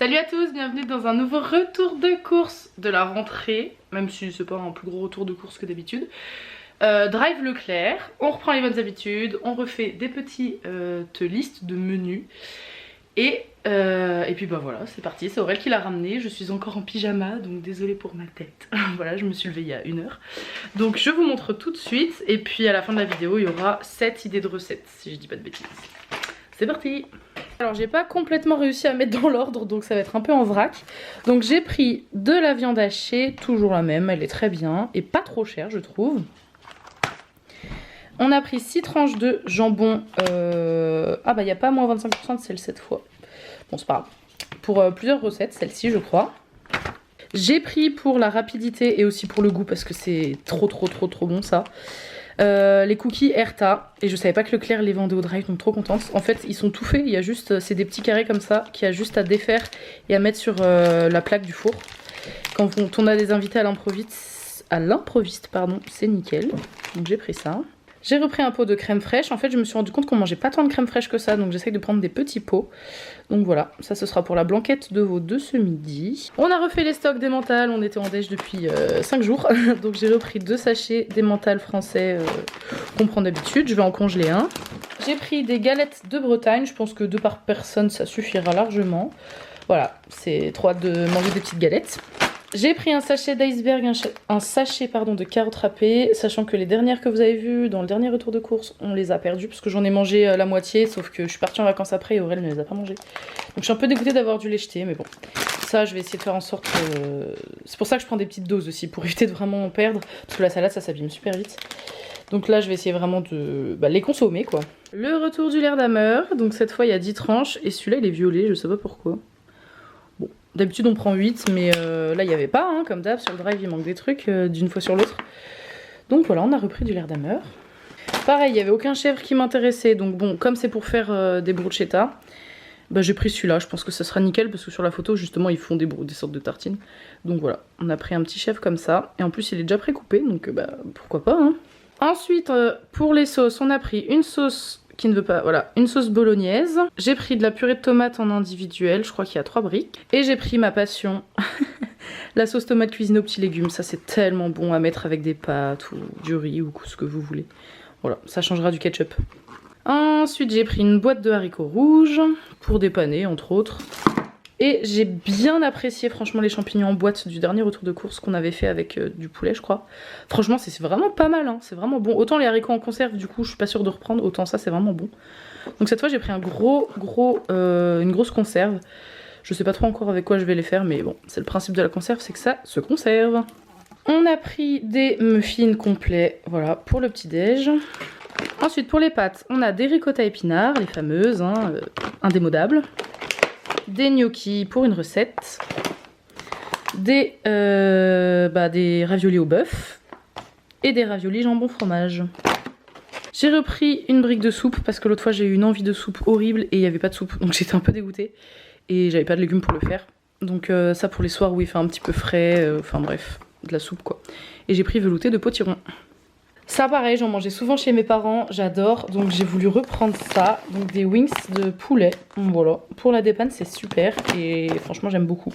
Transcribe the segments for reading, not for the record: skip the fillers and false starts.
Salut à tous, bienvenue dans un nouveau retour de course de la rentrée, même si c'est pas un plus gros retour de course que d'habitude. Drive Leclerc, on reprend les bonnes habitudes, on refait des petites listes de menus. Et puis bah voilà, c'est parti, c'est Aurel qui l'a ramené, je suis encore en pyjama, donc désolée pour ma tête. Voilà, je me suis levée il y a 1 heure. Donc je vous montre tout de suite, et puis à la fin de la vidéo, il y aura 7 idées de recettes, si je dis pas de bêtises. C'est parti! Alors j'ai pas complètement réussi à mettre dans l'ordre, donc ça va être un peu en vrac. Donc j'ai pris de la viande hachée, toujours la même, elle est très bien, et pas trop chère je trouve. On a pris 6 tranches de jambon, ah bah il n'y a pas moins 25% de sel cette fois. Bon c'est pas grave. Pour plusieurs recettes, celle-ci je crois. J'ai pris pour la rapidité et aussi pour le goût parce que c'est trop bon ça. Les cookies Erta, et je savais pas que Leclerc les vendait au drive, donc trop contente. En fait ils sont tout faits, il y a juste, c'est des petits carrés comme ça qu'il y a juste à défaire et à mettre sur la plaque du four. Quand on a des invités à l'improviste, pardon, c'est nickel. Donc j'ai pris ça. J'ai repris un pot de crème fraîche. En fait je me suis rendu compte qu'on mangeait pas tant de crème fraîche que ça, donc j'essaye de prendre des petits pots. Donc voilà, ça ce sera pour la blanquette de veau de ce midi. On a refait les stocks d'emmental, on était en déj depuis 5 jours. Donc j'ai repris 2 sachets d'emmental français qu'on prend d'habitude, je vais en congeler un. J'ai pris des galettes de Bretagne, je pense que 2 par personne ça suffira largement. Voilà, c'est trop hâte de manger des petites galettes. J'ai pris un sachet d'iceberg, un sachet pardon, de carottes râpées, sachant que les dernières que vous avez vues dans le dernier retour de course, on les a perdues parce que j'en ai mangé la moitié, sauf que je suis partie en vacances après et Aurel ne les a pas mangées. Donc je suis un peu dégoûtée d'avoir dû les jeter, mais bon. Ça, je vais essayer de faire en sorte que... C'est pour ça que je prends des petites doses aussi, pour éviter de vraiment en perdre, parce que la salade, ça s'abîme super vite. Donc là, je vais essayer vraiment de les consommer, quoi. Le retour du Leerdammer, donc cette fois, il y a 10 tranches, et celui-là, il est violet, je sais pas pourquoi. D'habitude on prend 8 mais là il n'y avait pas, hein, comme d'hab sur le drive il manque des trucs d'une fois sur l'autre. Donc voilà, on a repris du Leerdammer. Pareil, il n'y avait aucun chèvre qui m'intéressait, donc bon, comme c'est pour faire des bruschetta, bah, j'ai pris celui-là, je pense que ça sera nickel parce que sur la photo justement ils font des sortes de tartines. Donc voilà, on a pris un petit chèvre comme ça, et en plus il est déjà pré-coupé, donc bah pourquoi pas, hein. Ensuite pour les sauces, on a pris une sauce qui ne veut pas, voilà, une sauce bolognaise. J'ai pris de la purée de tomates en individuel, je crois qu'il y a 3 briques. Et j'ai pris ma passion, la sauce tomate cuisinée aux petits légumes. Ça c'est tellement bon à mettre avec des pâtes ou du riz ou ce que vous voulez. Voilà, ça changera du ketchup. Ensuite j'ai pris une boîte de haricots rouges pour dépanner entre autres. Et j'ai bien apprécié franchement les champignons en boîte du dernier retour de course qu'on avait fait avec du poulet je crois. Franchement c'est vraiment pas mal, hein. C'est vraiment bon. Autant les haricots en conserve du coup je suis pas sûre de reprendre, autant ça c'est vraiment bon. Donc cette fois j'ai pris une grosse conserve. Je sais pas trop encore avec quoi je vais les faire, mais bon c'est le principe de la conserve, c'est que ça se conserve. On a pris des muffins complets, voilà, pour le petit déj. Ensuite pour les pâtes on a des ricotta épinards, les fameuses, hein, indémodables. Des gnocchis pour une recette, des raviolis au bœuf et des raviolis jambon fromage. J'ai repris une brique de soupe parce que l'autre fois j'ai eu une envie de soupe horrible et il n'y avait pas de soupe, donc j'étais un peu dégoûtée et j'avais pas de légumes pour le faire. Donc ça pour les soirs où il fait un petit peu frais, enfin bref, de la soupe quoi. Et j'ai pris velouté de potiron. Ça pareil, j'en mangeais souvent chez mes parents, j'adore, donc j'ai voulu reprendre ça, donc des wings de poulet, voilà. Pour la dépanne c'est super et franchement j'aime beaucoup.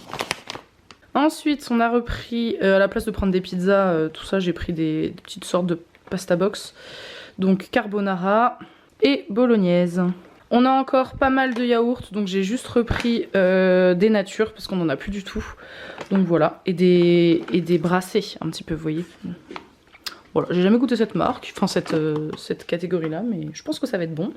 Ensuite on a repris, à la place de prendre des pizzas, tout ça j'ai pris des petites sortes de pasta box, donc carbonara et bolognaise. On a encore pas mal de yaourts, donc j'ai juste repris des natures parce qu'on n'en a plus du tout, donc voilà, et des brassés un petit peu, vous voyez. Voilà, j'ai jamais goûté cette marque, enfin cette catégorie là, mais je pense que ça va être bon.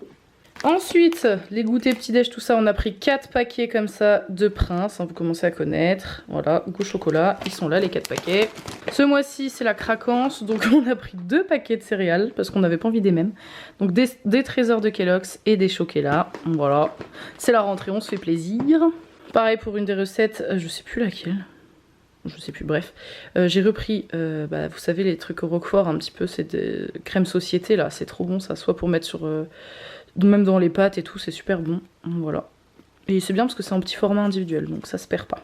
Ensuite, les goûters petit-déj, tout ça, on a pris 4 paquets comme ça de Prince, hein, vous commencez à connaître. Voilà, goût chocolat, ils sont là les 4 paquets. Ce mois-ci c'est la craquance, donc on a pris 2 paquets de céréales parce qu'on n'avait pas envie des mêmes. Donc des trésors de Kellogg's et des Choquella, voilà. C'est la rentrée, on se fait plaisir. Pareil pour une des recettes, je sais plus laquelle. Je sais plus, bref. J'ai repris, vous savez, les trucs au roquefort un petit peu, c'est des crèmes société là, c'est trop bon ça, soit pour mettre sur, même dans les pâtes et tout, c'est super bon, voilà. Et c'est bien parce que c'est en petit format individuel, donc ça se perd pas.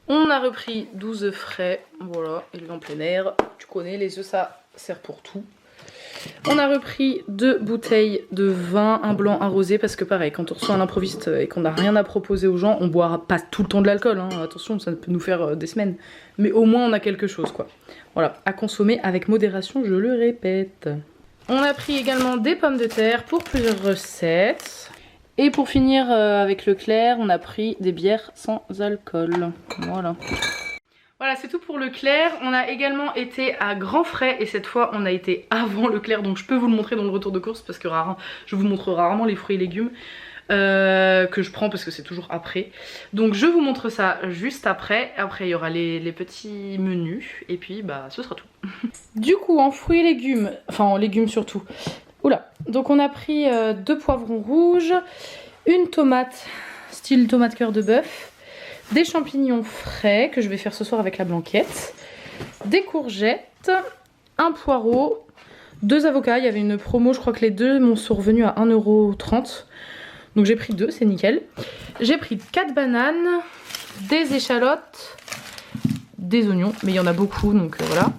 On a repris 12 œufs frais, voilà, élevés en plein air, tu connais, les œufs ça sert pour tout. On a repris 2 bouteilles de vin, un blanc, un rosé, parce que pareil, quand on reçoit un improviste et qu'on n'a rien à proposer aux gens, on boira pas tout le temps de l'alcool, hein. Attention, ça peut nous faire des semaines. Mais au moins on a quelque chose quoi. Voilà, à consommer avec modération, je le répète. On a pris également des pommes de terre pour plusieurs recettes. Et pour finir avec Leclerc, on a pris des bières sans alcool. Voilà. Voilà, c'est tout pour Leclerc. On a également été à Grand Frais et cette fois on a été avant Leclerc, donc je peux vous le montrer dans le retour de course parce que je vous montre rarement les fruits et légumes que je prends parce que c'est toujours après. Donc je vous montre ça juste après. Après il y aura les petits menus et puis bah ce sera tout. Du coup en fruits et légumes, enfin en légumes surtout. Oula, donc on a pris 2 poivrons rouges, une tomate style tomate cœur de bœuf, des champignons frais que je vais faire ce soir avec la blanquette, des courgettes, un poireau, 2 avocats, il y avait une promo, je crois que les deux m'ont survenu à 1,30 €. Donc j'ai pris 2, c'est nickel. J'ai pris 4 bananes, des échalotes, des oignons, mais il y en a beaucoup donc voilà.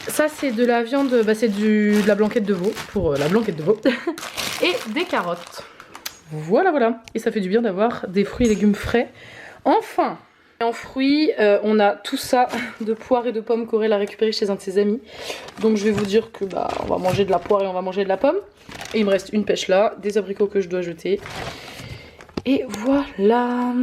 Ça c'est de la viande, bah, c'est de la blanquette de veau, pour la blanquette de veau, et des carottes. Voilà voilà, et ça fait du bien d'avoir des fruits et légumes frais. Enfin, en fruits, on a tout ça de poires et de pommes qu'Aurel a récupéré chez un de ses amis. Donc je vais vous dire que bah on va manger de la poire et on va manger de la pomme. Et il me reste une pêche là, des abricots que je dois jeter. Et voilà.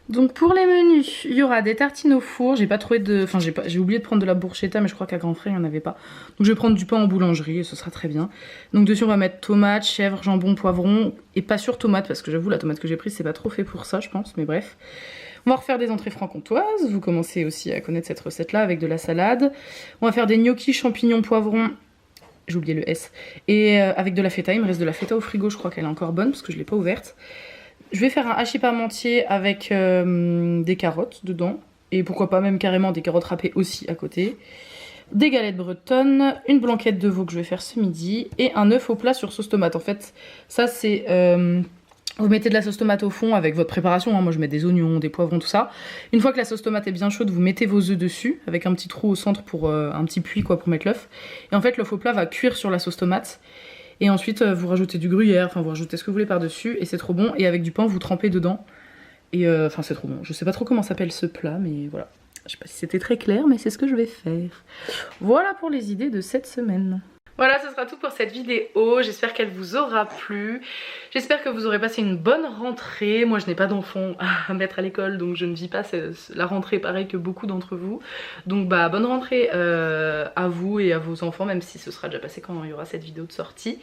Donc pour les menus, il y aura des tartines au four. J'ai pas trouvé de, enfin j'ai oublié de prendre de la bruschetta, mais je crois qu'à Grand Frais il n'y en avait pas. Donc je vais prendre du pain en boulangerie et ce sera très bien. Donc dessus on va mettre tomates, chèvre, jambon, poivron et pas sur tomate parce que j'avoue la tomate que j'ai prise c'est pas trop fait pour ça je pense, mais bref. On va refaire des entrées franc-comtoises, vous commencez aussi à connaître cette recette là avec de la salade. On va faire des gnocchis champignons poivrons, j'ai oublié le S, et avec de la feta, il me reste de la feta au frigo, je crois qu'elle est encore bonne parce que je l'ai pas ouverte. Je vais faire un hachis parmentier avec des carottes dedans, et pourquoi pas même carrément des carottes râpées aussi à côté. Des galettes bretonnes, une blanquette de veau que je vais faire ce midi, et un œuf au plat sur sauce tomate. En fait, ça c'est... vous mettez de la sauce tomate au fond avec votre préparation, hein. Moi je mets des oignons, des poivrons, tout ça. Une fois que la sauce tomate est bien chaude, vous mettez vos œufs dessus, avec un petit trou au centre pour un petit puits quoi pour mettre l'œuf. Et en fait l'œuf au plat va cuire sur la sauce tomate. Et ensuite vous rajoutez du gruyère, enfin vous rajoutez ce que vous voulez par dessus et c'est trop bon. Et avec du pain vous trempez dedans. Et enfin c'est trop bon. Je sais pas trop comment s'appelle ce plat mais voilà. Je sais pas si c'était très clair mais c'est ce que je vais faire. Voilà pour les idées de cette semaine. Voilà, ce sera tout pour cette vidéo, j'espère qu'elle vous aura plu, j'espère que vous aurez passé une bonne rentrée. Moi je n'ai pas d'enfants à mettre à l'école donc je ne vis pas la rentrée pareil que beaucoup d'entre vous. Donc bah bonne rentrée à vous et à vos enfants, même si ce sera déjà passé quand il y aura cette vidéo de sortie.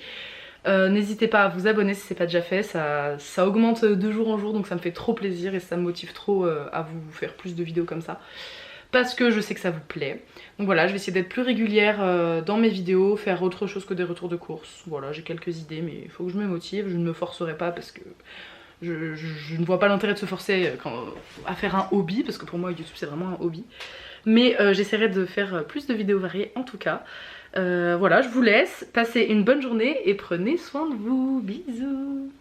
N'hésitez pas à vous abonner si c'est pas déjà fait, ça augmente de jour en jour donc ça me fait trop plaisir et ça me motive trop à vous faire plus de vidéos comme ça. Parce que je sais que ça vous plaît. Donc voilà, je vais essayer d'être plus régulière dans mes vidéos, faire autre chose que des retours de course. Voilà, j'ai quelques idées mais il faut que je me motive, je ne me forcerai pas parce que je ne vois pas l'intérêt de se forcer à faire un hobby, parce que pour moi YouTube c'est vraiment un hobby. Mais j'essaierai de faire plus de vidéos variées en tout cas. Voilà, je vous laisse, passez une bonne journée et prenez soin de vous, bisous.